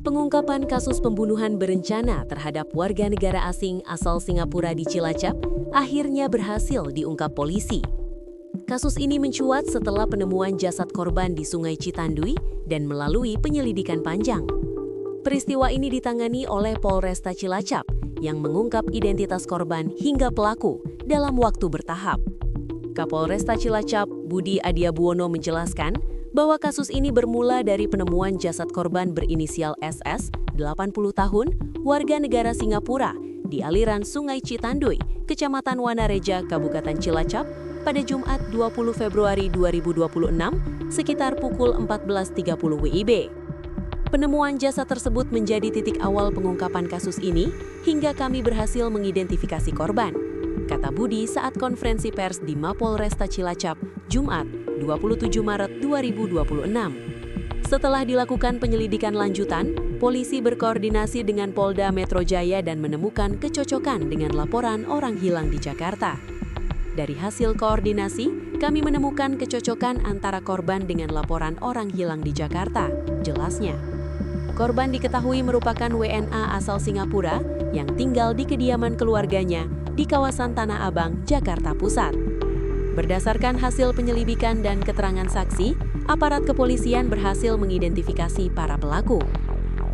Pengungkapan kasus pembunuhan berencana terhadap warga negara asing asal Singapura di Cilacap akhirnya berhasil diungkap polisi. Kasus ini mencuat setelah penemuan jasad korban di Sungai Citandui dan melalui penyelidikan panjang. Peristiwa ini ditangani oleh Polresta Cilacap yang mengungkap identitas korban hingga pelaku dalam waktu bertahap. Kapolresta Cilacap, Budi Adiabuwono menjelaskan bahwa kasus ini bermula dari penemuan jasad korban berinisial SS, 80 tahun, warga negara Singapura, di aliran Sungai Citandui, Kecamatan Wanareja, Kabupaten Cilacap, pada Jumat 20 Februari 2026, sekitar pukul 14.30 WIB. Penemuan jasad tersebut menjadi titik awal pengungkapan kasus ini, hingga kami berhasil mengidentifikasi korban, kata Budi saat konferensi pers di Mapolresta Cilacap, Jumat 27 Maret 2026. Setelah dilakukan penyelidikan lanjutan, polisi berkoordinasi dengan Polda Metro Jaya dan menemukan kecocokan dengan laporan orang hilang di Jakarta. Dari hasil koordinasi, kami menemukan kecocokan antara korban dengan laporan orang hilang di Jakarta, jelasnya. Korban diketahui merupakan WNA asal Singapura yang tinggal di kediaman keluarganya di kawasan Tanah Abang, Jakarta Pusat. Berdasarkan hasil penyelidikan dan keterangan saksi, aparat kepolisian berhasil mengidentifikasi para pelaku.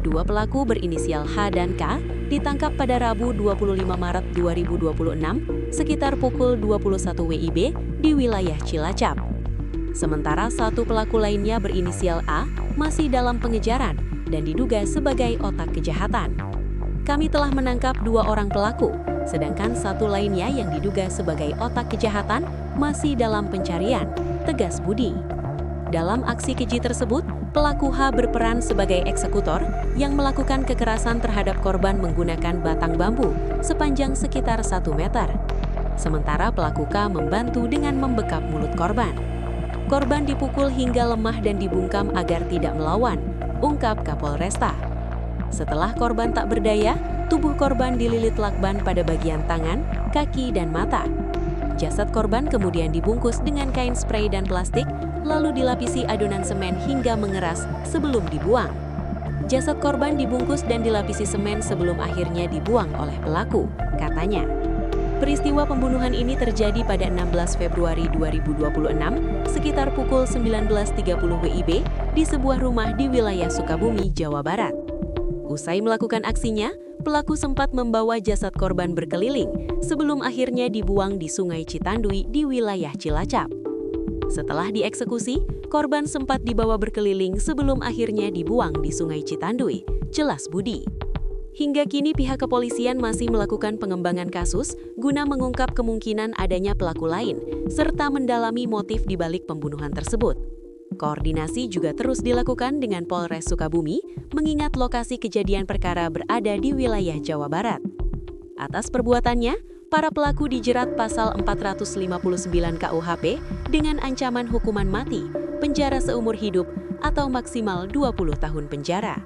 Dua pelaku berinisial H dan K ditangkap pada Rabu 25 Maret 2026 sekitar pukul 21 WIB di wilayah Cilacap. Sementara satu pelaku lainnya berinisial A masih dalam pengejaran dan diduga sebagai otak kejahatan. Kami telah menangkap dua orang pelaku, sedangkan satu lainnya yang diduga sebagai otak kejahatan masih dalam pencarian, tegas Budi. Dalam aksi keji tersebut, pelaku H berperan sebagai eksekutor yang melakukan kekerasan terhadap korban menggunakan batang bambu sepanjang sekitar 1 meter. Sementara pelaku K membantu dengan membekap mulut korban. Korban dipukul hingga lemah dan dibungkam agar tidak melawan, ungkap Kapolresta. Setelah korban tak berdaya, tubuh korban dililit lakban pada bagian tangan, kaki, dan mata. Jasad korban kemudian dibungkus dengan kain spray dan plastik, lalu dilapisi adonan semen hingga mengeras sebelum dibuang. Jasad korban dibungkus dan dilapisi semen sebelum akhirnya dibuang oleh pelaku, katanya. Peristiwa pembunuhan ini terjadi pada 16 Februari 2026, sekitar pukul 19.30 WIB di sebuah rumah di wilayah Sukabumi, Jawa Barat. Usai melakukan aksinya, pelaku sempat membawa jasad korban berkeliling sebelum akhirnya dibuang di Sungai Citandui di wilayah Cilacap. Setelah dieksekusi, korban sempat dibawa berkeliling sebelum akhirnya dibuang di Sungai Citandui, jelas Budi. Hingga kini pihak kepolisian masih melakukan pengembangan kasus guna mengungkap kemungkinan adanya pelaku lain serta mendalami motif di balik pembunuhan tersebut. Koordinasi juga terus dilakukan dengan Polres Sukabumi, mengingat lokasi kejadian perkara berada di wilayah Jawa Barat. Atas perbuatannya, para pelaku dijerat pasal 459 KUHP dengan ancaman hukuman mati, penjara seumur hidup, atau maksimal 20 tahun penjara.